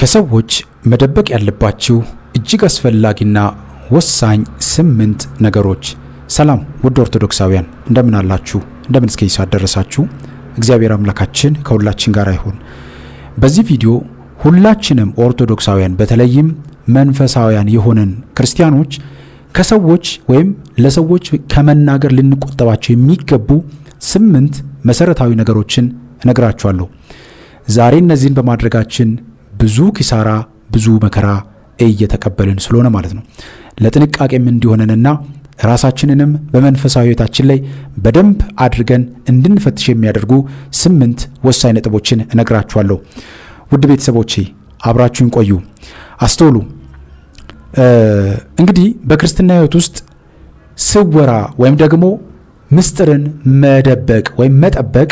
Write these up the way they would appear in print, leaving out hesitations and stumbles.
ከሰዎች መደበቅ ያለባችሁ እጅግ አስፈላጊና ወሳኝ 8 ነገሮች። ሰላም ውድ ኦርቶዶክሳውያን እንደምን አላችሁ? እንደምን እስከ ይሳ ደረሳችሁ? እግዚአብሔር አምላካችን ከሁላችን ጋር ይሁን። በዚህ ቪዲዮ ሁላችንም ኦርቶዶክሳውያን በተለይም መንፈሳውያን የሆነን ክርስቲያኖች ከሰዎች ወይም ለሰዎች ከመናገር ልንቆጠባቸው የሚገቡ 8 መሰረታዊ ነገሮችን እነግራችኋለሁ። ዛሬ እነዚህን በማድረጋችን ብዙ ኪሳራ ብዙ መከራ እየተቀበልን ስለሆነ ማለት ነው። ለጥንቃቄም እንዲሆነንና ራሳችንንም በመንፈሳዊ ሕይወታችን ላይ በደንብ አድርገን እንድንፈትሽ የሚያደርጉ 8 ወሳኝ ነጥቦችን እነግራችኋለሁ። ውድ ቤተሰቦቼ አብራችሁን ቆዩ፣ አስተውሉ። እንግዲህ በክርስትና ሕይወት ውስጥ ስወራ ወይም ደግሞ ምስጢርን መደበቅ ወይም መጠበቅ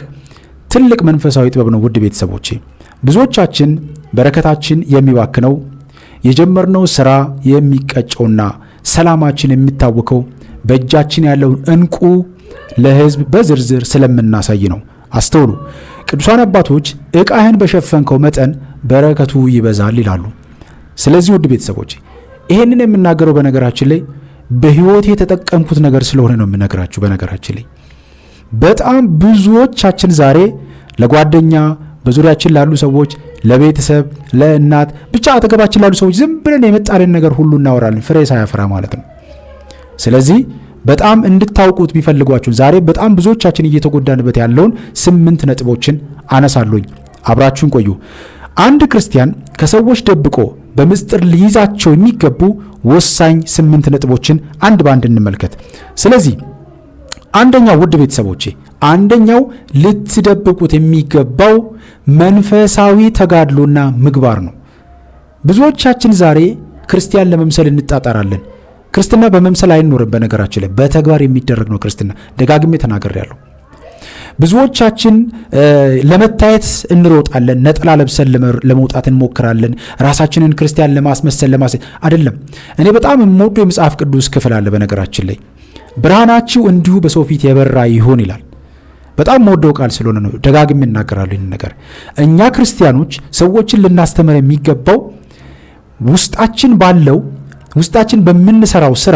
ትልቅ መንፈሳዊ ጥበብ ነው። ውድ ቤተሰቦቼ ብዙዎቻችን በረከታችን የሚባክነው የጀመርነው ስራ የሚቀጨውና ሰላማችን የሚታወከው በእጃችን ያለውን ዕንቁ ለሕዝብ በዝርዝር ስለምናሳይ ነው። አስተውሉ። ቅዱሳን አባቶች ዕቃህን በሸፈንከው መጠን በረከቱ ይበዛል ይላሉ። ስለዚህ ውድ ቤተሰቦቼ ይሄንን የምናገረው በነገራችን ላይ በሕይወቴ የተጠቀምኩት ነገር ስለሆነ ነው የምነግራችሁ። በነገራችን ላይ በጣም ብዙዎቻችን ዛሬ ለጓደኛ በዙሪያችን ላሉ ሰዎች፣ ለቤተሰብ፣ ለእናት ብቻ አጠገባችን ላሉ ሰዎች ዝም ብለን የመጣልን ነገር ሁሉ እናወራለን፣ ፍሬ ሳያፈራ ማለት ነው። ስለዚህ በጣም እንድታውቁት ቢፈልጓችሁ ዛሬ በጣም ብዙዎቻችን እየተጎዳንበት ያለውን 8 ነጥቦችን አነሳለሁኝ። አብራችሁን ቆዩ። አንድ ክርስቲያን ከሰዎች ደብቆ በምስጢር ሊይዛቸው የሚገቡ ወሳኝ 8 ነጥቦችን አንድ ባንድ እንመልከት። ስለዚህ አንደኛው ውድ ቤተሰቦቼ አንደኛው ልትደብቁት የሚገባው መንፈሳዊ ተጋድሎና ምግባር ነው። ብዙዎቻችን ዛሬ ክርስቲያን ለመምሰል እንጣጣራለን። ክርስትና በመምሰል አይኖርም። በነገራችን ላይ በተግባር የሚደረግ ነው ክርስትና። ደጋግሜ ተናግሬያለሁ። ብዙዎቻችን ለመታየት እንሮጣለን። ነጠላ ለብሰን ለመውጣት እንሞክራለን። ራሳችንን ክርስቲያን ለማስመሰል አይደለም። እኔ በጣም የምወደው የመጽሐፍ ቅዱስ ክፍል አለ። በነገራችን ላይ ብርሃናችሁ እንዲሁ በሰው ፊት የበራ ይሁን ይላል። በጣም የምወደው ቃል ስለሆነ ነው ደጋግሜ እናገራለሁ ይህን ነገር። እኛ ክርስቲያኖች ሰዎችን ልናስተምር የሚገባው ውስጣችን በምንሰራው ስራ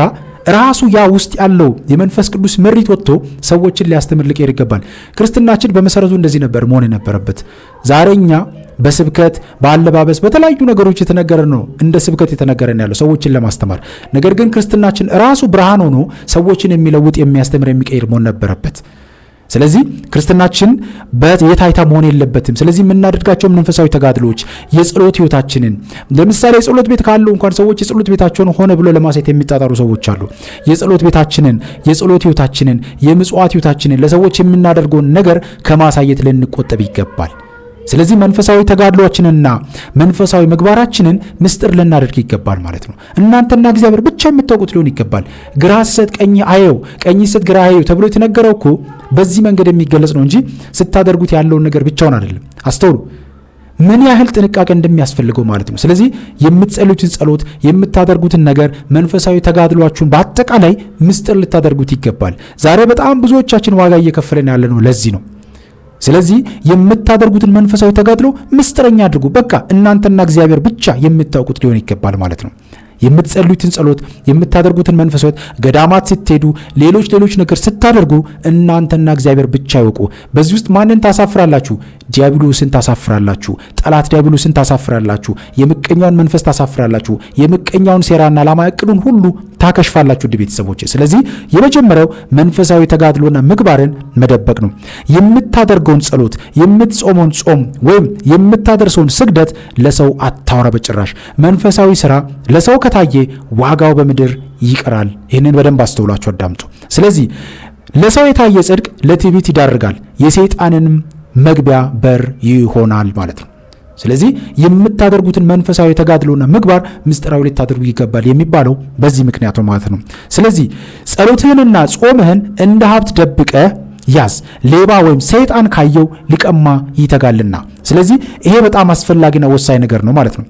ራሱ ያ ውስጥ ያለው የመንፈስ ቅዱስ መሪት ወጥቶ ሰዎችን ሊያስተምር ሊቀር ይገባል። ክርስትናችን በመሰረቱ እንደዚህ ነበር መሆን የነበረበት። ዛሬኛ በስብከት በአለባበስ በተለያዩ ነገሮች የተነገረ ነው እንደ ስብከት የተነገረን ያለው ሰዎችን ለማስተማር። ነገር ግን ክርስትናችን ራሱ ብርሃን ሆኖ ሰዎችን የሚለውጥ የሚያስተምር የሚቀይር መሆን ነበረበት። ስለዚህ ክርስትናችን የታይታ መሆን የለበትም። ስለዚህ የምናደርጋቸው መንፈሳዊ ተጋድሎች የጸሎት ሕይወታችንን ለምሳሌ የጸሎት ቤት ካለው እንኳን ሰዎች የጸሎት ቤታቸውን ሆነ ብሎ ለማሳየት የሚጣጣሩ ሰዎች አሉ። የጸሎት ቤታችንን፣ የጸሎት ሕይወታችንን፣ የምጽዋት ሕይወታችንን ለሰዎች የምናደርገውን ነገር ከማሳየት ልንቆጠብ ይገባል። ስለዚህ መንፈሳዊ ተጋድሏችንና መንፈሳዊ ምግባራችንን ምስጢር ልናደርግ ይገባል ማለት ነው። እናንተና እግዚአብሔር ብቻ የምታውቁት ሊሆን ይገባል። ግራ ሲሰጥ ቀኝ አየው፣ ቀኝ ሲሰጥ ግራ አየው ተብሎ የተነገረው እኮ በዚህ መንገድ የሚገለጽ ነው እንጂ ስታደርጉት ያለውን ነገር ብቻውን አይደለም። አስተውሉ ምን ያህል ጥንቃቄ እንደሚያስፈልገው ማለት ነው። ስለዚህ የምትጸልዩትን ጸሎት፣ የምታደርጉትን ነገር፣ መንፈሳዊ ተጋድሏችሁን በአጠቃላይ ምስጢር ልታደርጉት ይገባል። ዛሬ በጣም ብዙዎቻችን ዋጋ እየከፈለን ያለ ነው ለዚህ ነው። ስለዚህ የምታደርጉትን መንፈሳዊ ተጋድሎ ምስጢረኛ አድርጉ። በቃ እናንተና እግዚአብሔር ብቻ የምታውቁት ሊሆን ይገባል ማለት ነው። የምትጸልዩትን ጸሎት፣ የምታደርጉትን መንፈሳዊ ገዳማት ስትሄዱ፣ ሌሎች ነገር ስታደርጉ እናንተና እግዚአብሔር ብቻ ይወቁ። በዚህ ውስጥ ማንን ታሳፍራላችሁ? ዲያብሎስን ታሳፍራላችሁ። ጠላት ዲያብሎስን ታሳፍራላችሁ። የምቀኛውን መንፈስ ታሳፍራላችሁ። የምቀኛውን ሴራና ዓላማ እቅዱን ሁሉ ታከሽፋላችሁ። ውድ ቤተሰቦች ስለዚህ የመጀመሪያው መንፈሳዊ ተጋድሎና ምግባርን መደበቅ ነው። የምታደርገውን ጸሎት፣ የምትጾመውን ጾም ወይም የምታደርሰውን ስግደት ለሰው አታውራ በጭራሽ። መንፈሳዊ ስራ ለሰው ከታየ ዋጋው በምድር ይቀራል። ይህንን በደንብ አስተውላችሁ አዳምጡ። ስለዚህ ለሰው የታየ ጽድቅ ለትዕቢት ይዳርጋል፣ የሰይጣንንም መግቢያ በር ይሆናል ማለት ነው። ስለዚህ የምታደርጉትን መንፈሳዊ ተጋድሎና ምግባር ምስጢራዊ ልታደርጉ ይገባል የሚባለው በዚህ ምክንያት ነው ማለት ነው። ስለዚህ ጸሎትህንና ጾምህን እንደ ሀብት ደብቀህ ያዝ፣ ሌባ ወይም ሰይጣን ካየው ሊቀማ ይተጋልና። ስለዚህ ይሄ በጣም አስፈላጊና ወሳኝ ነገር ነው ማለት ነው።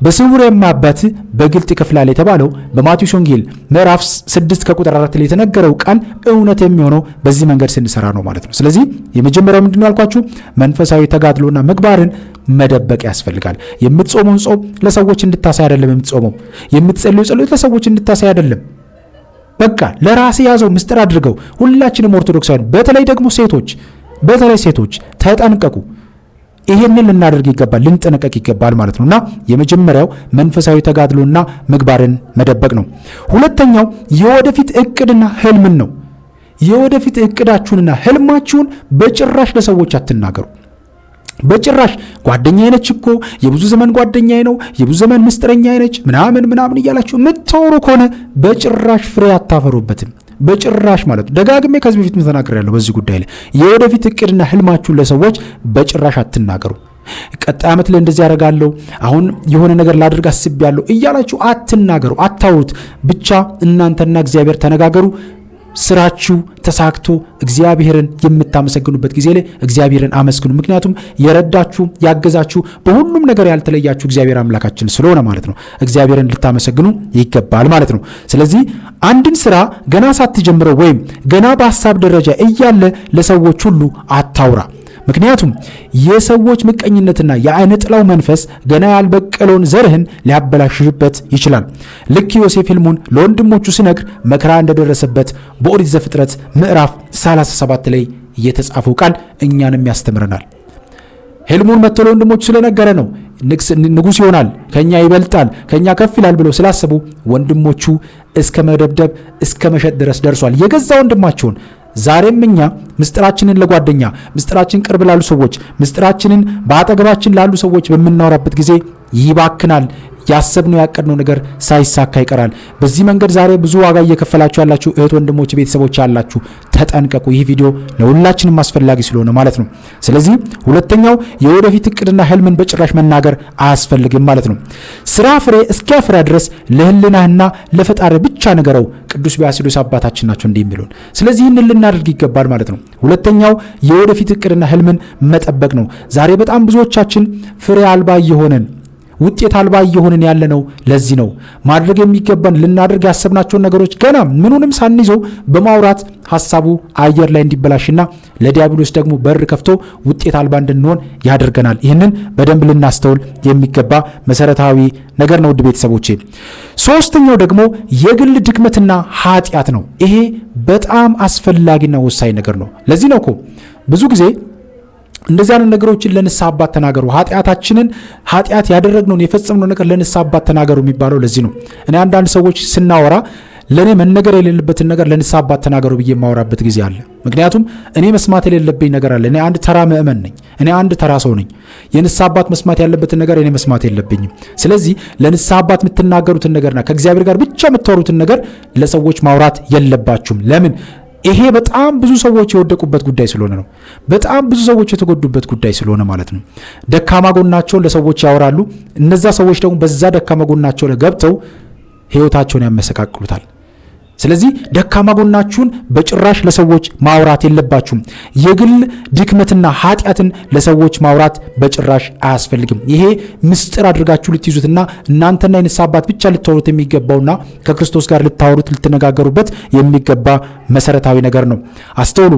በስውር የማያባትህ በግልጥ ይከፍላል የተባለው በማቴዎስ ወንጌል ምዕራፍ 6 ከቁጥር 4 ላይ የተነገረው ቃል እውነት የሚሆነው በዚህ መንገድ ስንሰራ ነው ማለት ነው። ስለዚህ የመጀመሪያው ምንድነው ያልኳችሁ? መንፈሳዊ ተጋድሎና ምግባርን መደበቅ ያስፈልጋል። የምትጾመውን ጾም ለሰዎች እንድታሳይ አይደለም የምትጾመው። የምትጸልዩ ጸሎት ለሰዎች እንድታሳይ አይደለም። በቃ ለራስ ያዘው፣ ምስጢር አድርገው። ሁላችንም ኦርቶዶክሳውያን፣ በተለይ ደግሞ ሴቶች ተጠንቀቁ። ይሄንን ልናደርግ ይገባል፣ ልንጠነቀቅ ይገባል ማለት ነውና የመጀመሪያው መንፈሳዊ ተጋድሎና ምግባርን መደበቅ ነው። ሁለተኛው የወደፊት እቅድና ህልምን ነው። የወደፊት እቅዳችሁንና ህልማችሁን በጭራሽ ለሰዎች አትናገሩ። በጭራሽ ጓደኛዬ ነች እኮ የብዙ ዘመን ጓደኛዬ ነው፣ የብዙ ዘመን ምስጥረኛዬ ነች ምናምን እያላችሁ የምታወሩ ከሆነ በጭራሽ ፍሬ አታፈሩበትም። በጭራሽ ማለት ነው። ደጋግሜ ከዚህ በፊት ተናግሬያለሁ በዚህ ጉዳይ ላይ። የወደፊት እቅድና ህልማችሁን ለሰዎች በጭራሽ አትናገሩ። ቀጣይ ዓመት ላይ እንደዚህ ያደርጋለሁ፣ አሁን የሆነ ነገር ላድርግ አስቤያለሁ እያላችሁ አትናገሩ፣ አታውሩት። ብቻ እናንተና እግዚአብሔር ተነጋገሩ። ስራችሁ ተሳክቶ እግዚአብሔርን የምታመሰግኑበት ጊዜ ላይ እግዚአብሔርን አመስግኑ። ምክንያቱም የረዳችሁ ያገዛችሁ በሁሉም ነገር ያልተለያችሁ እግዚአብሔር አምላካችን ስለሆነ ማለት ነው። እግዚአብሔርን ልታመሰግኑ ይገባል ማለት ነው። ስለዚህ አንድን ስራ ገና ሳትጀምረው ወይም ገና በሐሳብ ደረጃ እያለ ለሰዎች ሁሉ አታውራ። ምክንያቱም የሰዎች ምቀኝነትና የዓይነ ጥላው መንፈስ ገና ያልበቀለውን ዘርህን ሊያበላሽበት ይችላል። ልክ ዮሴፍ ሕልሙን ለወንድሞቹ ሲነግር መከራ እንደደረሰበት በኦሪት ዘፍጥረት ምዕራፍ 37 ላይ የተጻፈው ቃል እኛንም ያስተምረናል። ሕልሙን መጥቶ ለወንድሞቹ ስለነገረ ነው ንጉሥ ይሆናል፣ ከኛ ይበልጣል፣ ከኛ ከፍ ይላል ብለው ስላሰቡ ወንድሞቹ እስከ መደብደብ እስከ መሸጥ ድረስ ደርሷል። የገዛ ወንድማቸውን። ዛሬም እኛ ምስጢራችንን ለጓደኛ፣ ምስጢራችን ቅርብ ላሉ ሰዎች፣ ምስጢራችንን በአጠገባችን ላሉ ሰዎች በምናወራበት ጊዜ ይባክናል። ያሰብነው ያቀድነው ነገር ሳይሳካ ይቀራል። በዚህ መንገድ ዛሬ ብዙ ዋጋ እየከፈላችሁ ያላችሁ እህት ወንድሞች፣ ቤተሰቦች ያላችሁ ተጠንቀቁ። ይህ ቪዲዮ ለሁላችንም አስፈላጊ ስለሆነ ማለት ነው። ስለዚህ ሁለተኛው የወደፊት እቅድና ህልምን በጭራሽ መናገር አያስፈልግም ማለት ነው። ስራ ፍሬ እስኪያፈራ ድረስ ለህልናህና ለፈጣሪ ብቻ ነገረው። ቅዱስ ባስልዮስ አባታችን ናቸው እንዲህ የሚሉን። ስለዚህ ይህንን ልናደርግ ይገባል ማለት ነው። ሁለተኛው የወደፊት እቅድና ህልምን መጠበቅ ነው። ዛሬ በጣም ብዙዎቻችን ፍሬ አልባ እየሆነን ውጤት አልባ እየሆንን ያለነው ለዚህ ነው። ማድረግ የሚገባን ልናደርግ ያሰብናቸውን ነገሮች ገና ምኑንም ሳንይዘው በማውራት ሐሳቡ አየር ላይ እንዲበላሽና ለዲያብሎስ ደግሞ በር ከፍቶ ውጤት አልባ እንድንሆን ያደርገናል። ይህንን በደንብ ልናስተውል የሚገባ መሰረታዊ ነገር ነው ውድ ቤተሰቦቼ። ሶስተኛው ደግሞ የግል ድክመትና ኃጢአት ነው። ይሄ በጣም አስፈላጊና ወሳኝ ነገር ነው። ለዚህ ነው እኮ ብዙ ጊዜ እንደዚህ አይነት ነገሮችን ለንስሐ አባት ተናገሩ። ኃጢአት ያደረግነውን የፈጸምነው ነገር ለንስሐ አባት ተናገሩ የሚባለው ለዚህ ነው። እኔ አንዳንድ ሰዎች ስናወራ ለኔ መነገር የሌለበትን ነገር ለንስሐ አባት ተናገሩ ብዬ የማወራበት ጊዜ አለ። ምክንያቱም እኔ መስማት የሌለብኝ ነገር አለ። እኔ አንድ ተራ ምእመን ነኝ። እኔ አንድ ተራ ሰው ነኝ። የንስሐ አባት መስማት ያለበትን ነገር እኔ መስማት የለብኝም። ስለዚህ ለንስሐ አባት የምትናገሩትን ነገርና ከእግዚአብሔር ጋር ብቻ የምታወሩትን ነገር ለሰዎች ማውራት የለባችሁም። ለምን? ይሄ በጣም ብዙ ሰዎች የወደቁበት ጉዳይ ስለሆነ ነው። በጣም ብዙ ሰዎች የተጎዱበት ጉዳይ ስለሆነ ማለት ነው። ደካማ ጎናቸውን ለሰዎች ያወራሉ። እነዛ ሰዎች ደግሞ በዛ ደካማ ጎናቸው ላይ ገብተው ሕይወታቸውን ያመሰቃቅሉታል። ስለዚህ ደካማ ጎናችሁን በጭራሽ ለሰዎች ማውራት የለባችሁም። የግል ድክመትና ኃጢአትን ለሰዎች ማውራት በጭራሽ አያስፈልግም። ይሄ ምስጢር አድርጋችሁ ልትይዙትና እናንተና የንስሐ አባት ብቻ ልታወሩት የሚገባውና ከክርስቶስ ጋር ልታወሩት ልትነጋገሩበት የሚገባ መሰረታዊ ነገር ነው። አስተውሉ።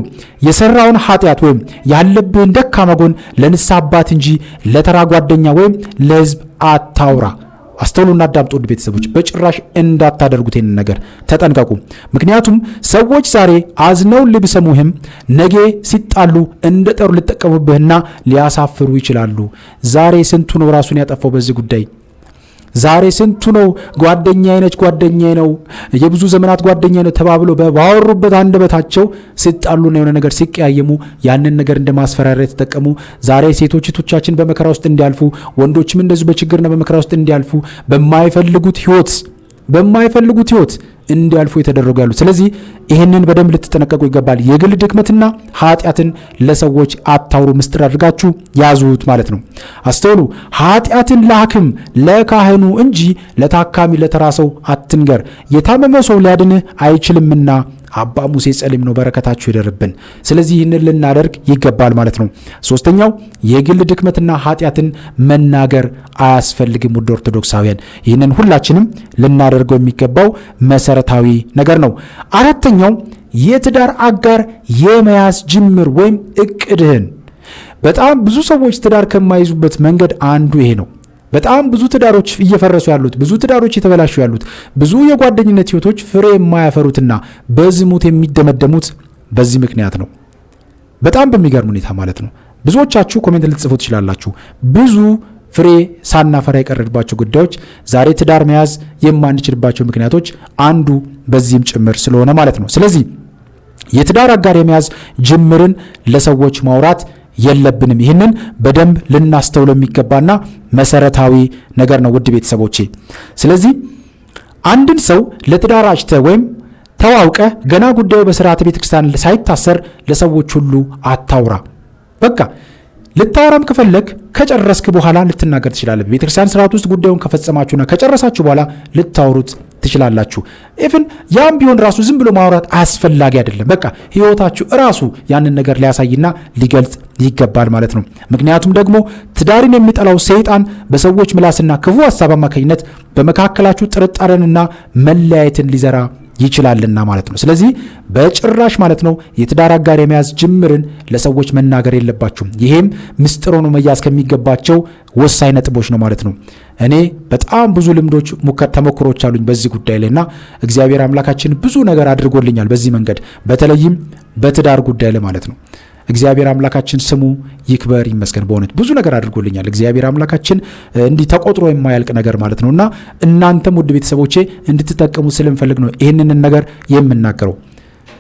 የሰራውን ኃጢአት ወይም ያለብህን ደካማ ጎን ለንስሐ አባት እንጂ ለተራ ጓደኛ ወይም ለሕዝብ አታውራ። አስተውሉና አዳምጡ ውድ ቤተሰቦች፣ በጭራሽ እንዳታደርጉት ይህን ነገር ተጠንቀቁ። ምክንያቱም ሰዎች ዛሬ አዝነው ቢሰሙህም ነገ ሲጣሉ እንደ ጠሩ ሊጠቀሙብህና ሊያሳፍሩ ይችላሉ። ዛሬ ስንቱ ነው ራሱን ያጠፋው በዚህ ጉዳይ? ዛሬ ስንቱ ነው ጓደኛዬ ነች፣ ጓደኛዬ ነው፣ የብዙ ዘመናት ጓደኛዬ ነው ተባብሎ ባወሩበት አንደበታቸው ሲጣሉና የሆነ ነገር ሲቀያየሙ ያንን ነገር እንደ ማስፈራሪያ ተጠቀሙ። ዛሬ ሴቶቻችን በመከራ ውስጥ እንዲያልፉ፣ ወንዶችም እንደዚሁ በችግርና በመከራ ውስጥ እንዲያልፉ በማይፈልጉት ህይወት እንዲያልፉ የተደረጉ ያሉ። ስለዚህ ይህንን በደንብ ልትጠነቀቁ ይገባል። የግል ድክመትና ኃጢአትን ለሰዎች አታውሩ። ምስጢር አድርጋችሁ ያዙት ማለት ነው። አስተውሉ። ኃጢአትን ለሐኪም ለካህኑ እንጂ ለታካሚ ለተራ ሰው አትንገር፣ የታመመ ሰው ሊያድንህ አይችልምና አባ ሙሴ ጸሊም ነው። በረከታችሁ ይደርብን። ስለዚህ ይህንን ልናደርግ ይገባል ማለት ነው። ሶስተኛው የግል ድክመትና ኃጢአትን መናገር አያስፈልግም። ውድ ኦርቶዶክሳውያን ይህንን ሁላችንም ልናደርገው የሚገባው መሰረታዊ ነገር ነው። አራተኛው የትዳር አጋር የመያዝ ጅምር ወይም እቅድህን። በጣም ብዙ ሰዎች ትዳር ከማይዙበት መንገድ አንዱ ይሄ ነው። በጣም ብዙ ትዳሮች እየፈረሱ ያሉት፣ ብዙ ትዳሮች የተበላሹ ያሉት፣ ብዙ የጓደኝነት ህይወቶች ፍሬ የማያፈሩትና በዝሙት የሚደመደሙት በዚህ ምክንያት ነው። በጣም በሚገርም ሁኔታ ማለት ነው። ብዙዎቻችሁ ኮሜንት ልትጽፉ ትችላላችሁ። ብዙ ፍሬ ሳናፈራ የቀረባቸው ጉዳዮች ዛሬ ትዳር መያዝ የማንችልባቸው ምክንያቶች አንዱ በዚህም ጭምር ስለሆነ ማለት ነው። ስለዚህ የትዳር አጋር የመያዝ ጅምርን ለሰዎች ማውራት የለብንም። ይህንን በደንብ ልናስተውለው የሚገባና መሰረታዊ ነገር ነው ውድ ቤተሰቦቼ። ስለዚህ አንድን ሰው ለትዳር አጭተህ ወይም ተዋውቀህ ገና ጉዳዩ በስርዓተ ቤተክርስቲያን ሳይታሰር ለሰዎች ሁሉ አታውራ። በቃ ልታወራም ከፈለግ ከጨረስክ በኋላ ልትናገር ትችላለህ። ቤተክርስቲያን ስርዓት ውስጥ ጉዳዩን ከፈጸማችሁና ከጨረሳችሁ በኋላ ልታወሩት ትችላላችሁ። ኢቭን ያም ቢሆን ራሱ ዝም ብሎ ማውራት አስፈላጊ አይደለም። በቃ ህይወታችሁ ራሱ ያንን ነገር ሊያሳይና ሊገልጽ ይገባል ማለት ነው። ምክንያቱም ደግሞ ትዳርን የሚጠላው ሰይጣን በሰዎች ምላስና ክፉ ሐሳብ አማካኝነት በመካከላችሁ ጥርጣሬንና መለያየትን ሊዘራ ይችላልና ማለት ነው። ስለዚህ በጭራሽ ማለት ነው የትዳር አጋር የመያዝ ጅምርን ለሰዎች መናገር የለባችሁም። ይሄም ምስጢር ሆኖ መያዝ ከሚገባቸው ወሳኝ ነጥቦች ነው ማለት ነው። እኔ በጣም ብዙ ልምዶች ተሞክሮች አሉኝ በዚህ ጉዳይ ላይና እግዚአብሔር አምላካችን ብዙ ነገር አድርጎልኛል በዚህ መንገድ፣ በተለይም በትዳር ጉዳይ ላይ ማለት ነው። እግዚአብሔር አምላካችን ስሙ ይክበር ይመስገን። በእውነት ብዙ ነገር አድርጎልኛል እግዚአብሔር አምላካችን፣ እንዲህ ተቆጥሮ የማያልቅ ነገር ማለት ነውና እናንተም ውድ ቤተሰቦቼ እንድትጠቀሙ ስለምፈልግ ነው ይህንን ነገር የምናገረው።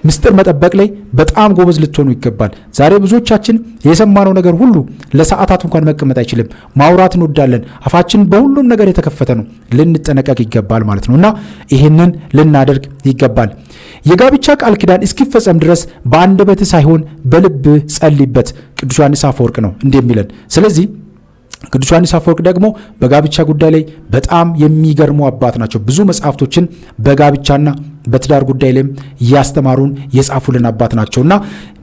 ምስጢር መጠበቅ ላይ በጣም ጎበዝ ልትሆኑ ይገባል። ዛሬ ብዙዎቻችን የሰማነው ነገር ሁሉ ለሰዓታት እንኳን መቀመጥ አይችልም። ማውራት እንወዳለን። አፋችን በሁሉም ነገር የተከፈተ ነው። ልንጠነቀቅ ይገባል ማለት ነውና ይህንን ልናደርግ ይገባል። የጋብቻ ቃል ኪዳን እስኪፈጸም ድረስ በአንደበት ሳይሆን በልብ ጸልይበት። ቅዱስ ዮሐንስ አፈወርቅ ነው እንዲህ የሚለን። ስለዚህ ቅዱስ ዮሐንስ አፈወርቅ ደግሞ በጋብቻ ጉዳይ ላይ በጣም የሚገርሙ አባት ናቸው። ብዙ መጽሐፍቶችን በጋብቻና በትዳር ጉዳይ ላይ ያስተማሩን የጻፉልን አባት ናቸውና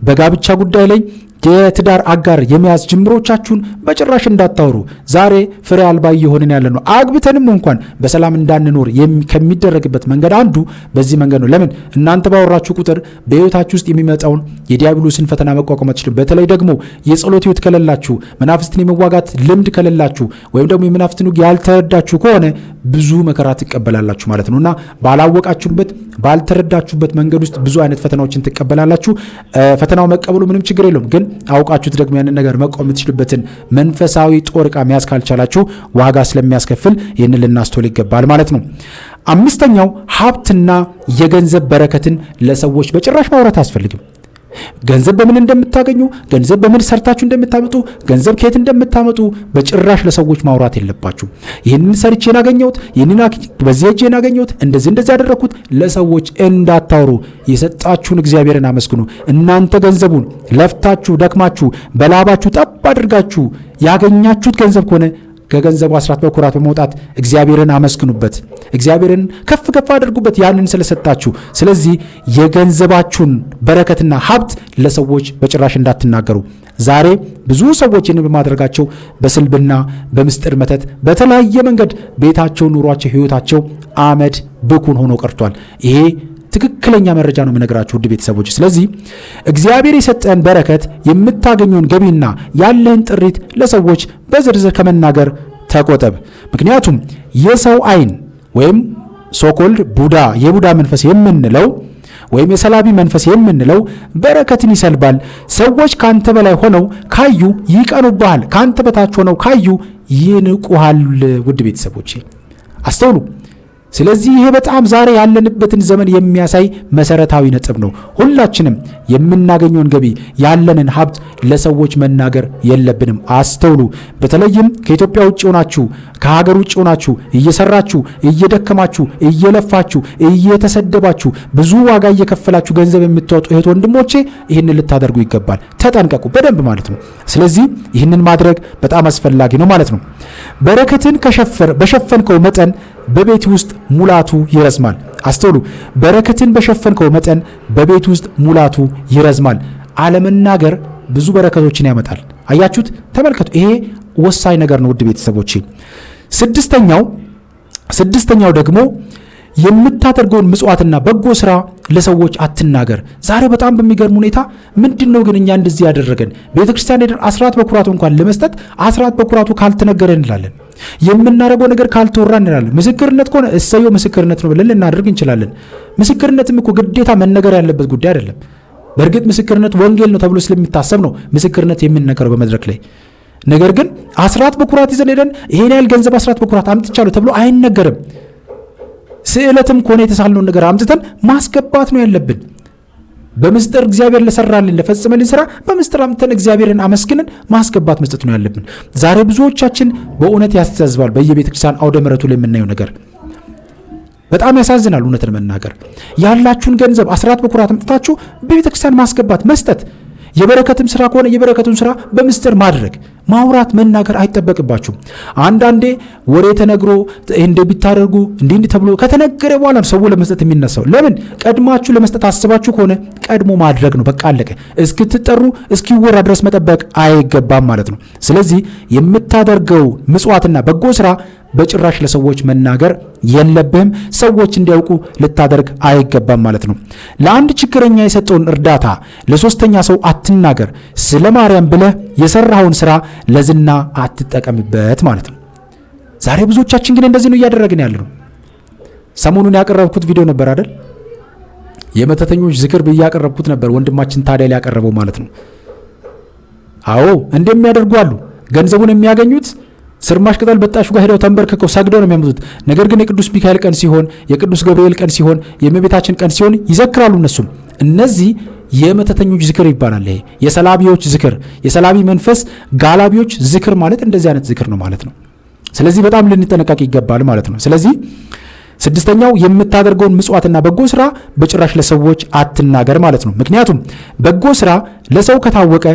በጋብቻ ጉዳይ ላይ የትዳር አጋር የመያዝ ጅምሮቻችሁን በጭራሽ እንዳታወሩ። ዛሬ ፍሬ አልባ እየሆንን ያለ ነው። አግብተንም እንኳን በሰላም እንዳንኖር ከሚደረግበት መንገድ አንዱ በዚህ መንገድ ነው። ለምን? እናንተ ባወራችሁ ቁጥር በህይወታችሁ ውስጥ የሚመጣውን የዲያብሎስን ፈተና መቋቋም አትችሉም። በተለይ ደግሞ የጸሎት ህይወት ከሌላችሁ፣ መናፍስትን የመዋጋት ልምድ ከሌላችሁ፣ ወይም ደግሞ የመናፍስትን ያልተረዳችሁ ከሆነ ብዙ መከራ ትቀበላላችሁ ማለት ነውና ባላወቃችሁበት ባልተረዳችሁበት መንገድ ውስጥ ብዙ አይነት ፈተናዎችን ትቀበላላችሁ። ፈተናው መቀበሉ ምንም ችግር የለውም፣ ግን አውቃችሁት ደግሞ ያንን ነገር መቆም የምትችሉበትን መንፈሳዊ ጦር ዕቃ መያዝ ካልቻላችሁ ዋጋ ስለሚያስከፍል ይህንን ልናስተውል ይገባል ማለት ነው። አምስተኛው ሀብትና የገንዘብ በረከትን ለሰዎች በጭራሽ ማውራት አያስፈልግም። ገንዘብ በምን እንደምታገኙ፣ ገንዘብ በምን ሰርታችሁ እንደምታመጡ፣ ገንዘብ ከየት እንደምታመጡ በጭራሽ ለሰዎች ማውራት የለባችሁ። ይህንን ሰርቼ ያገኘሁት፣ ይህንን በዚህ እጄ ያገኘሁት፣ እንደዚህ ያደረኩት ለሰዎች እንዳታወሩ። የሰጣችሁን እግዚአብሔርን አመስግኑ። እናንተ ገንዘቡን ለፍታችሁ ደክማችሁ በላባችሁ ጠብ አድርጋችሁ ያገኛችሁት ገንዘብ ከሆነ ከገንዘቡ አስራት በኩራት በመውጣት እግዚአብሔርን አመስግኑበት፣ እግዚአብሔርን ከፍ ከፍ አድርጉበት ያንን ስለሰጣችሁ። ስለዚህ የገንዘባችሁን በረከትና ሀብት ለሰዎች በጭራሽ እንዳትናገሩ። ዛሬ ብዙ ሰዎች ይህንን በማድረጋቸው በስልብና በምስጢር መተት በተለያየ መንገድ ቤታቸው፣ ኑሯቸው፣ ህይወታቸው አመድ ብኩን ሆኖ ቀርቷል። ይሄ ትክክለኛ መረጃ ነው የምነግራችሁ ውድ ቤተሰቦች። ስለዚህ እግዚአብሔር የሰጠን በረከት፣ የምታገኘውን ገቢና ያለህን ጥሪት ለሰዎች በዝርዝር ከመናገር ተቆጠብ። ምክንያቱም የሰው አይን ወይም ሶኮልድ ቡዳ የቡዳ መንፈስ የምንለው ወይም የሰላቢ መንፈስ የምንለው በረከትን ይሰልባል። ሰዎች ካንተ በላይ ሆነው ካዩ ይቀኑብሃል፣ ካንተ በታች ሆነው ካዩ ይንቁሃል። ውድ ቤተሰቦች አስተውሉ። ስለዚህ ይሄ በጣም ዛሬ ያለንበትን ዘመን የሚያሳይ መሰረታዊ ነጥብ ነው። ሁላችንም የምናገኘውን ገቢ ያለንን ሀብት ለሰዎች መናገር የለብንም። አስተውሉ። በተለይም ከኢትዮጵያ ውጭ ሆናችሁ ከሀገር ውጭ ሆናችሁ እየሰራችሁ እየደከማችሁ እየለፋችሁ እየተሰደባችሁ ብዙ ዋጋ እየከፈላችሁ ገንዘብ የምታወጡ እህት ወንድሞቼ ይህንን ልታደርጉ ይገባል። ተጠንቀቁ በደንብ ማለት ነው። ስለዚህ ይህንን ማድረግ በጣም አስፈላጊ ነው ማለት ነው። በረከትን በሸፈንከው መጠን በቤት ውስጥ ሙላቱ ይረዝማል። አስተውሉ። በረከትን በሸፈንከው መጠን በቤት ውስጥ ሙላቱ ይረዝማል። አለመናገር ብዙ በረከቶችን ያመጣል። አያችሁት? ተመልከቱ። ይሄ ወሳኝ ነገር ነው ውድ ቤተሰቦቼ። ስድስተኛው ደግሞ የምታደርገውን ምጽዋትና በጎ ስራ ለሰዎች አትናገር። ዛሬ በጣም በሚገርም ሁኔታ ምንድነው ግን እኛ እንደዚህ ያደረገን? ቤተክርስቲያን ሄደን አስራት በኩራቱ እንኳን ለመስጠት አስራት በኩራቱ ካልተነገረ እንላለን። የምናደርገው ነገር ካልተወራ እንላለን። ምስክርነት ከሆነ እሰየው ምስክርነት ነው ብለን ልናደርግ እንችላለን። ምስክርነትም እኮ ግዴታ መነገር ያለበት ጉዳይ አይደለም። በእርግጥ ምስክርነት ወንጌል ነው ተብሎ ስለሚታሰብ ነው ምስክርነት የምንነገረው በመድረክ ላይ። ነገር ግን አስራት በኩራት ይዘን ሄደን ይሄን ያህል ገንዘብ አስራት በኩራት አምጥቻለሁ ተብሎ አይነገርም። ስዕለትም ከሆነ የተሳልነውን ነገር አምጥተን ማስገባት ነው ያለብን። በምስጢር እግዚአብሔር ለሰራልን ለፈጸመልን ስራ በምስጢር አምጥተን እግዚአብሔርን አመስግነን ማስገባት መስጠት ነው ያለብን። ዛሬ ብዙዎቻችን በእውነት ያስተዛዝባል። በየቤተ ክርስቲያን አውደ ምሕረቱ ላይ የምናየው ነገር በጣም ያሳዝናል። እውነትን መናገር ያላችሁን ገንዘብ አስራት በኩራት አምጥታችሁ በቤተ ክርስቲያን ማስገባት መስጠት፣ የበረከትም ስራ ከሆነ የበረከቱን ስራ በምስጢር ማድረግ፣ ማውራት፣ መናገር አይጠበቅባችሁም። አንዳንዴ ወሬ ተነግሮ እንዲህ ቢታደርጉ እንዲህ ተብሎ ከተነገረ በኋላ ሰው ለመስጠት የሚነሳው ለምን? ቀድማችሁ ለመስጠት አስባችሁ ከሆነ ቀድሞ ማድረግ ነው። በቃ አለቀ። እስክትጠሩ እስኪወራ ድረስ መጠበቅ አይገባም ማለት ነው። ስለዚህ የምታደርገው ምጽዋትና በጎ ስራ በጭራሽ ለሰዎች መናገር የለብህም። ሰዎች እንዲያውቁ ልታደርግ አይገባም ማለት ነው። ለአንድ ችግረኛ የሰጠውን እርዳታ ለሶስተኛ ሰው አትናገር። ስለ ማርያም ብለህ የሰራኸውን ስራ ለዝና አትጠቀምበት ማለት ነው። ዛሬ ብዙዎቻችን ግን እንደዚህ ነው እያደረግን ያለ ነው። ሰሞኑን ያቀረብኩት ቪዲዮ ነበር አይደል? የመተተኞች ዝክር ብዬ ያቀረብኩት ነበር። ወንድማችን ታዲያ ያቀረበው ማለት ነው። አዎ እንደሚያደርጉ አሉ። ገንዘቡን የሚያገኙት ስርማሽ ቅጠል በጣሹ ጋር ሄደው ተንበርክከው ሰግደው ነው የሚያመጡት። ነገር ግን የቅዱስ ሚካኤል ቀን ሲሆን፣ የቅዱስ ገብርኤል ቀን ሲሆን፣ የእመቤታችን ቀን ሲሆን ይዘክራሉ። እነሱም እነዚህ የመተተኞች ዝክር ይባላል። ይሄ የሰላቢዎች ዝክር፣ የሰላቢ መንፈስ ጋላቢዎች ዝክር ማለት እንደዚህ አይነት ዝክር ነው ማለት ነው። ስለዚህ በጣም ልንጠነቀቅ ይገባል ማለት ነው። ስለዚህ ስድስተኛው የምታደርገውን ምጽዋትና በጎ ስራ በጭራሽ ለሰዎች አትናገር ማለት ነው። ምክንያቱም በጎ ስራ ለሰው ከታወቀ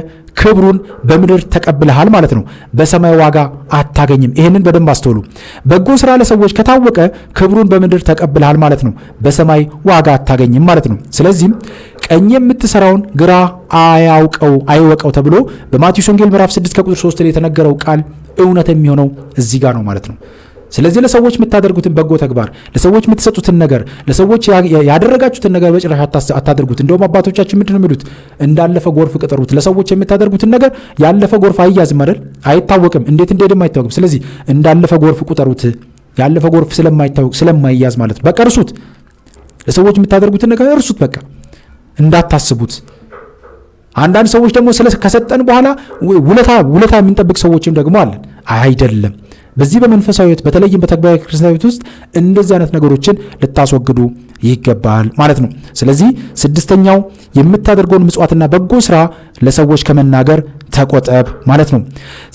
ክብሩን በምድር ተቀብለሃል ማለት ነው። በሰማይ ዋጋ አታገኝም። ይሄንን በደንብ አስተውሉ። በጎ ስራ ለሰዎች ከታወቀ ክብሩን በምድር ተቀብለሃል ማለት ነው። በሰማይ ዋጋ አታገኝም ማለት ነው። ስለዚህም ቀኝ የምትሰራውን ግራ አይወቀው ተብሎ በማቴዎስ ወንጌል ምዕራፍ 6 ከቁጥር 3 ላይ የተነገረው ቃል እውነት የሚሆነው እዚህ ጋር ነው ማለት ነው። ስለዚህ ለሰዎች የምታደርጉትን በጎ ተግባር፣ ለሰዎች የምትሰጡትን ነገር፣ ለሰዎች ያደረጋችሁትን ነገር በጭራሽ አታደርጉት። እንደውም አባቶቻችን ምንድን ነው የሚሉት? እንዳለፈ ጎርፍ ቅጠሩት። ለሰዎች የምታደርጉትን ነገር ያለፈ ጎርፍ አይያዝም አይደል? አይታወቅም፣ እንዴት እንደሄደም አይታወቅም። ስለዚህ እንዳለፈ ጎርፍ ቁጠሩት። ያለፈ ጎርፍ ስለማይታወቅ ስለማይያዝ ማለት በቃ እርሱት። ለሰዎች የምታደርጉትን ነገር እርሱት፣ በቃ እንዳታስቡት። አንዳንድ ሰዎች ደግሞ ከሰጠን በኋላ ውለታ የምንጠብቅ ሰዎችም ደግሞ አለን። አይደለም። በዚህ በመንፈሳዊ ሕይወት በተለይም በተግባራዊ ክርስቲያናዊ ሕይወት ውስጥ እንደዚህ አይነት ነገሮችን ልታስወግዱ ይገባል ማለት ነው። ስለዚህ ስድስተኛው የምታደርገውን ምጽዋትና በጎ ስራ ለሰዎች ከመናገር ተቆጠብ ማለት ነው።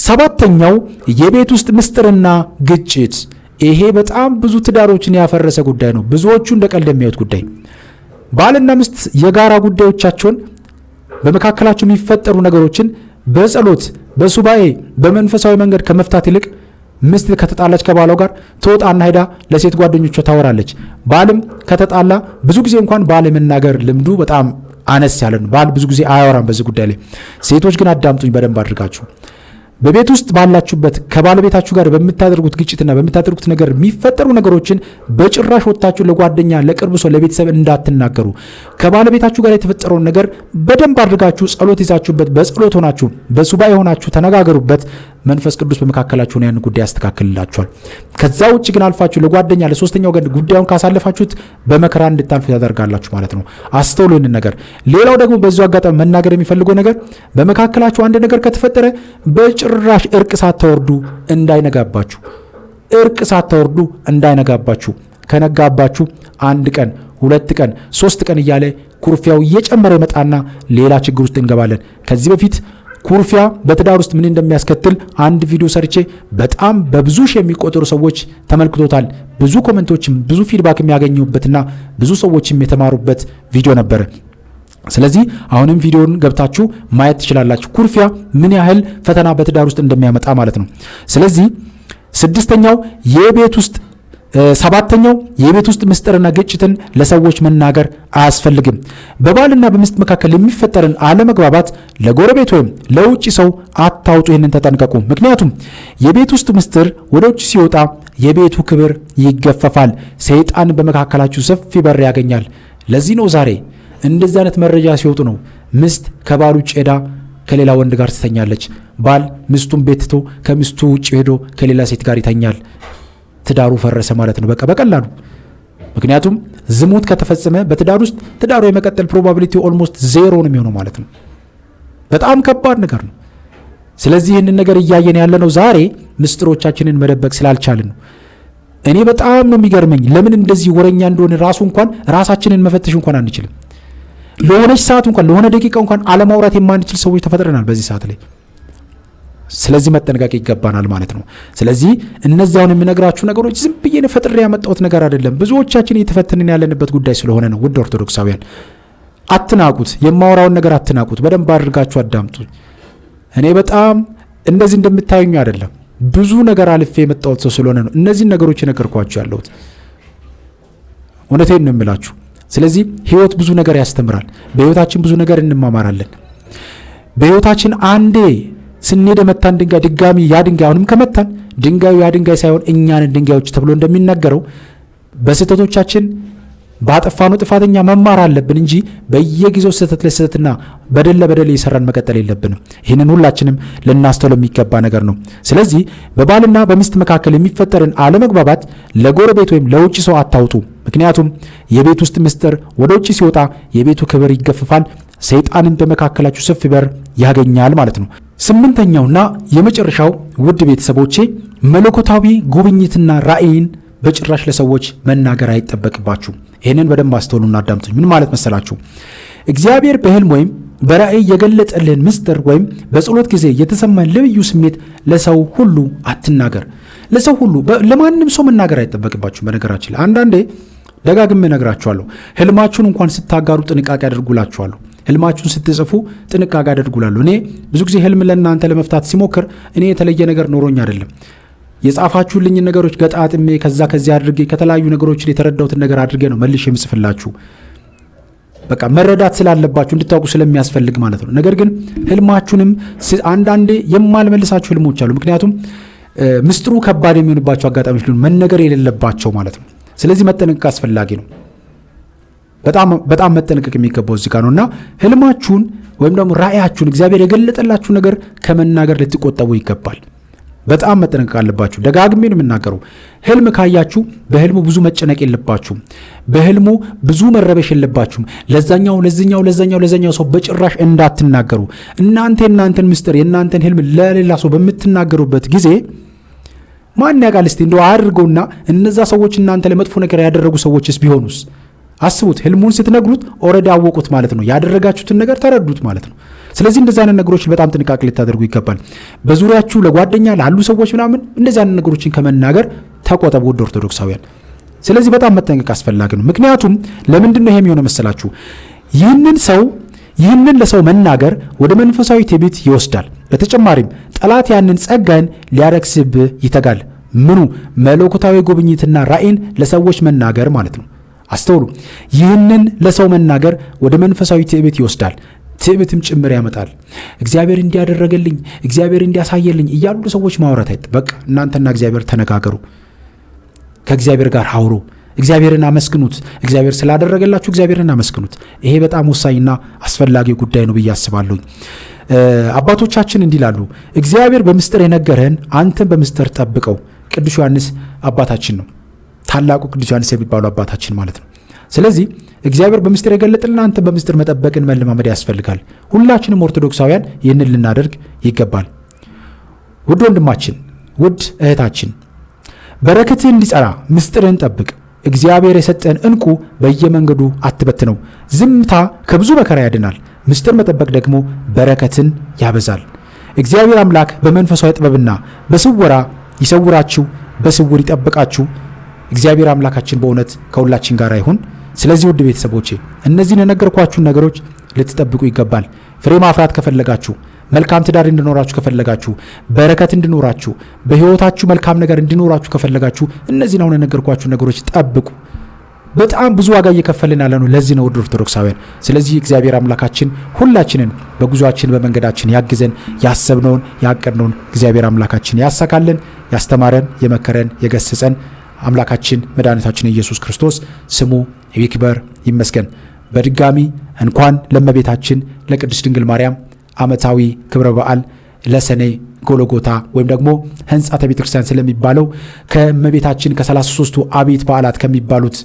ሰባተኛው የቤት ውስጥ ምስጢርና ግጭት። ይሄ በጣም ብዙ ትዳሮችን ያፈረሰ ጉዳይ ነው። ብዙዎቹ እንደ ቀልድ የሚያዩት ጉዳይ። ባልና ሚስት የጋራ ጉዳዮቻቸውን በመካከላቸው የሚፈጠሩ ነገሮችን በጸሎት በሱባኤ በመንፈሳዊ መንገድ ከመፍታት ይልቅ ሚስት ከተጣላች ከባሏ ጋር ትወጣና ሄዳ ለሴት ጓደኞቿ ታወራለች። ባልም ከተጣላ ብዙ ጊዜ እንኳን ባል የመናገር ልምዱ በጣም አነስ ያለ ነው። ባል ብዙ ጊዜ አያወራም በዚህ ጉዳይ ላይ። ሴቶች ግን አዳምጡኝ በደንብ አድርጋችሁ። በቤት ውስጥ ባላችሁበት ከባለቤታችሁ ጋር በምታደርጉት ግጭትና በምታደርጉት ነገር የሚፈጠሩ ነገሮችን በጭራሽ ወጣችሁ ለጓደኛ፣ ለቅርብ ሰው፣ ለቤተሰብ እንዳትናገሩ። ከባለቤታችሁ ጋር የተፈጠረውን ነገር በደንብ አድርጋችሁ ጸሎት ይዛችሁበት፣ በጸሎት ሆናችሁ በሱባኤ ሆናችሁ ተነጋገሩበት። መንፈስ ቅዱስ በመካከላችሁ ያን ጉዳይ ያስተካክልላችኋል። ከዛ ውጭ ግን አልፋችሁ ለጓደኛ፣ ለሶስተኛው ወገን ጉዳዩን ካሳለፋችሁት በመከራ እንድታልፉ ያደርጋላችሁ ማለት ነው። አስተውሉ ይህንን ነገር። ሌላው ደግሞ በዚሁ አጋጣሚ መናገር የሚፈልገው ነገር በመካከላችሁ አንድ ነገር ከተፈጠረ በጭራሽ እርቅ ሳታወርዱ እንዳይነጋባችሁ። ከነጋባችሁ አንድ ቀን፣ ሁለት ቀን፣ 3 ቀን እያለ ኩርፊያው እየጨመረ ይመጣና ሌላ ችግር ውስጥ እንገባለን። ከዚህ በፊት ኩርፊያ በትዳር ውስጥ ምን እንደሚያስከትል አንድ ቪዲዮ ሰርቼ በጣም በብዙ ሺህ የሚቆጠሩ ሰዎች ተመልክቶታል። ብዙ ኮሜንቶችም ብዙ ፊድባክ የሚያገኙበትና ብዙ ሰዎችም የተማሩበት ቪዲዮ ነበር። ስለዚህ አሁንም ቪዲዮን ገብታችሁ ማየት ትችላላችሁ። ኩርፊያ ምን ያህል ፈተና በትዳር ውስጥ እንደሚያመጣ ማለት ነው። ስለዚህ ስድስተኛው የቤት ውስጥ 7ኛው የቤት ውስጥ ምስጢርና ግጭትን ለሰዎች መናገር አያስፈልግም። በባልና በሚስት መካከል የሚፈጠርን አለመግባባት ለጎረቤት ወይም ለውጭ ሰው አታውጡ። ይህንን ተጠንቀቁ። ምክንያቱም የቤት ውስጥ ምስጢር ወደ ውጭ ሲወጣ የቤቱ ክብር ይገፈፋል፣ ሰይጣን በመካከላችሁ ሰፊ በር ያገኛል። ለዚህ ነው ዛሬ እንደዚህ አይነት መረጃ ሲወጡ ነው ሚስት ከባል ውጭ ሄዳ ከሌላ ወንድ ጋር ትተኛለች፣ ባል ሚስቱን ቤት ትቶ ከሚስቱ ውጭ ሄዶ ከሌላ ሴት ጋር ይተኛል። ትዳሩ ፈረሰ ማለት ነው፣ በቃ በቀላሉ። ምክንያቱም ዝሙት ከተፈጸመ በትዳር ውስጥ ትዳሩ የመቀጠል ፕሮባቢሊቲ ኦልሞስት ዜሮ ነው የሚሆነው ማለት ነው። በጣም ከባድ ነገር ነው። ስለዚህ ይህንን ነገር እያየን ያለነው ዛሬ ምስጢሮቻችንን መደበቅ ስላልቻልን ነው። እኔ በጣም ነው የሚገርመኝ ለምን እንደዚህ ወረኛ እንደሆነ ራሱ እንኳን ራሳችንን መፈተሽ እንኳን አንችልም። ለሆነች ሰዓት እንኳን ለሆነ ደቂቃ እንኳን አለማውራት የማንችል ሰዎች ተፈጥረናል በዚህ ሰዓት ላይ። ስለዚህ መጠንቀቅ ይገባናል ማለት ነው። ስለዚህ እነዚያውን የምነግራችሁ ነገሮች ዝም ብዬ ፈጥሬ ያመጣሁት ነገር አይደለም። ብዙዎቻችን እየተፈተንን ያለንበት ጉዳይ ስለሆነ ነው። ውድ ኦርቶዶክሳውያን አትናቁት፣ የማወራውን ነገር አትናቁት። በደንብ አድርጋችሁ አዳምጡ። እኔ በጣም እንደዚህ እንደምታዩኝ አይደለም፣ ብዙ ነገር አልፌ የመጣሁት ሰው ስለሆነ ነው እነዚህን ነገሮች የነገርኳችሁ ያለሁት። እውነቴን ነው የምላችሁ። ስለዚህ ህይወት ብዙ ነገር ያስተምራል። በህይወታችን ብዙ ነገር እንማማራለን። በህይወታችን አንዴ ስንሄድ መታን ድንጋይ ድጋሚ ያ ድንጋይ አሁንም ከመታን ድንጋዩ ያ ድንጋይ ሳይሆን እኛን ድንጋዮች ተብሎ እንደሚነገረው በስህተቶቻችን ባጠፋነው ጥፋተኛ መማር አለብን እንጂ በየጊዜው ስህተት ለስህተትና በደል እየሰራን መቀጠል የለብንም። ይህንን ሁላችንም ልናስተውለው የሚገባ ነገር ነው። ስለዚህ በባልና በሚስት መካከል የሚፈጠርን አለመግባባት ለጎረቤት ወይም ለውጭ ሰው አታውጡ። ምክንያቱም የቤት ውስጥ ምስጢር ወደ ውጭ ሲወጣ የቤቱ ክብር ይገፈፋል፣ ሰይጣንን በመካከላችሁ ሰፊ በር ያገኛል ማለት ነው። 8ኛውና የመጨረሻው ውድ ቤተሰቦቼ መለኮታዊ ጉብኝትና ራእይን በጭራሽ ለሰዎች መናገር አይጠበቅባችሁ። ይህንን በደንብ አስተውሉና አዳምጡኝ። ምን ማለት መሰላችሁ? እግዚአብሔር በህልም ወይም በራእይ የገለጠልን ምስጢር ወይም በጸሎት ጊዜ የተሰማን ልዩ ስሜት ለሰው ሁሉ አትናገር። ለሰው ሁሉ ለማንም ሰው መናገር አይጠበቅባችሁ። በነገራችን ላይ አንዳንዴ ደጋግሜ እነግራችኋለሁ፣ ህልማችሁን እንኳን ስታጋሩ ጥንቃቄ አድርጉላችኋለሁ። ህልማችሁን ስትጽፉ ጥንቃቄ አድርጉላለሁ። እኔ ብዙ ጊዜ ህልም ለእናንተ ለመፍታት ሲሞክር እኔ የተለየ ነገር ኖሮኝ አይደለም። የጻፋችሁልኝ ነገሮች ገጣጥሜ ከዚያ አድርጌ ከተለያዩ ነገሮች የተረዳሁትን ነገር አድርጌ ነው መልሼ የምጽፍላችሁ። በቃ መረዳት ስላለባችሁ እንድታውቁ ስለሚያስፈልግ ማለት ነው። ነገር ግን ህልማችሁንም አንዳንዴ የማልመልሳችሁ ህልሞች አሉ። ምክንያቱም ምስጢሩ ከባድ የሚሆንባቸው አጋጣሚዎች ሊሆኑ መነገር የሌለባቸው ማለት ነው። ስለዚህ መጠንቀቅ አስፈላጊ ነው። በጣም መጠንቀቅ የሚገባው እዚህ ጋር ነውና ህልማችሁን ወይም ደግሞ ራእያችሁን እግዚአብሔር የገለጠላችሁ ነገር ከመናገር ልትቆጠቡ ይገባል። በጣም መጠንቀቅ አለባችሁ። ደጋግሜ ነው የምናገረው። ህልም ካያችሁ በህልሙ ብዙ መጨነቅ የለባችሁም። በህልሙ ብዙ መረበሽ የለባችሁም። ለዛኛው ሰው በጭራሽ እንዳትናገሩ። የእናንተን ምስጢር የእናንተን ህልም ለሌላ ሰው በምትናገሩበት ጊዜ ማን ያውቃል እስቲ እንደው አድርገውና እነዛ ሰዎች እናንተ ለመጥፎ ነገር ያደረጉ ሰዎችስ ቢሆኑስ? አስቡት። ህልሙን ስትነግሩት ኦልሬዲ አወቁት ማለት ነው። ያደረጋችሁትን ነገር ተረዱት ማለት ነው። ስለዚህ እንደዚህ አይነት ነገሮችን በጣም ጥንቃቄ ልታደርጉ ይገባል። በዙሪያችሁ ለጓደኛ ላሉ ሰዎች ምናምን እንደዚህ አይነት ነገሮችን ከመናገር ተቆጠቡ ውድ ኦርቶዶክሳውያን። ስለዚህ በጣም መጠንቀቅ አስፈላጊ ነው። ምክንያቱም ለምንድን ነው ይሄም የሆነ መሰላችሁ? ይህንን ለሰው መናገር ወደ መንፈሳዊ ትዕቢት ይወስዳል። በተጨማሪም ጠላት ያንን ጸጋን ሊያረክስብህ ይተጋል። ምኑ? መለኮታዊ ጉብኝትና ራእይን ለሰዎች መናገር ማለት ነው። አስተውሉ። ይህንን ለሰው መናገር ወደ መንፈሳዊ ትዕቢት ይወስዳል፣ ትዕቢትም ጭምር ያመጣል። እግዚአብሔር እንዲያደረገልኝ፣ እግዚአብሔር እንዲያሳየልኝ እያሉ ሰዎች ማውራት በቃ እናንተና እግዚአብሔር ተነጋገሩ፣ ከእግዚአብሔር ጋር አውሩ፣ እግዚአብሔርን አመስግኑት። እግዚአብሔር ስላደረገላችሁ እግዚአብሔርን አመስግኑት። ይሄ በጣም ወሳኝና አስፈላጊ ጉዳይ ነው ብዬ አስባለሁ። አባቶቻችን እንዲላሉ እግዚአብሔር በምስጢር የነገረህን አንተን በምስጢር ጠብቀው። ቅዱስ ዮሐንስ አባታችን ነው፣ ታላቁ ቅዱስ ዮሐንስ የሚባሉ አባታችን ማለት ነው። ስለዚህ እግዚአብሔር በምስጢር የገለጠልን አንተ በምስጢር መጠበቅን መለማመድ ያስፈልጋል። ሁላችንም ኦርቶዶክሳውያን ይህንን ልናደርግ ይገባል። ውድ ወንድማችን፣ ውድ እህታችን፣ በረከትህ እንዲጸና ምስጢርን ጠብቅ። እግዚአብሔር የሰጠን ዕንቁ በየመንገዱ አትበትነው። ዝምታ ከብዙ መከራ ያድናል፣ ምስጢር መጠበቅ ደግሞ በረከትን ያበዛል። እግዚአብሔር አምላክ በመንፈሳዊ ጥበብና በስውራ ይሰውራችሁ፣ በስውር ይጠብቃችሁ። እግዚአብሔር አምላካችን በእውነት ከሁላችን ጋር ይሁን። ስለዚህ ውድ ቤተሰቦቼ እነዚህን የነገርኳችሁን ነገሮች ልትጠብቁ ይገባል። ፍሬ ማፍራት ከፈለጋችሁ፣ መልካም ትዳር እንዲኖራችሁ ከፈለጋችሁ፣ በረከት እንዲኖራችሁ፣ በህይወታችሁ መልካም ነገር እንዲኖራችሁ ከፈለጋችሁ እነዚህን አሁን የነገርኳችሁ ነገሮች ጠብቁ። በጣም ብዙ ዋጋ እየከፈልን ያለ ነው ለዚህ ነው ኦርቶዶክሳውያን። ስለዚህ እግዚአብሔር አምላካችን ሁላችንን በጉዟችን በመንገዳችን ያግዘን፣ ያሰብነውን ያቀድነውን እግዚአብሔር አምላካችን ያሳካልን። ያስተማረን የመከረን የገሰጸን አምላካችን መድኃኒታችን ኢየሱስ ክርስቶስ ስሙ ይክበር ይመስገን። በድጋሚ እንኳን ለእመቤታችን ለቅድስት ድንግል ማርያም ዓመታዊ ክብረ በዓል ለሰኔ ጎልጎታ ወይም ደግሞ ሕንጻተ ቤተክርስቲያን ስለሚባለው ከእመቤታችን ከ33ቱ አብይት በዓላት ከሚባሉት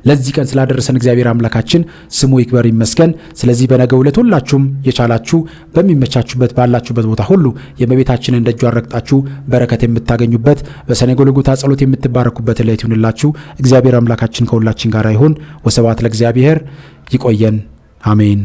ለዚህ ቀን ስላደረሰን እግዚአብሔር አምላካችን ስሙ ይክበር ይመስገን። ስለዚህ በነገው ዕለት ሁላችሁም የቻላችሁ በሚመቻችሁበት ባላችሁበት ቦታ ሁሉ የእመቤታችንን ደጇን ረግጣችሁ በረከት የምታገኙበት በሰኔ ጎልጎታ ጸሎት የምትባረኩበት ዕለት ይሁንላችሁ። እግዚአብሔር አምላካችን ከሁላችን ጋር ይሁን። ወስብሐት ለእግዚአብሔር። ይቆየን። አሜን።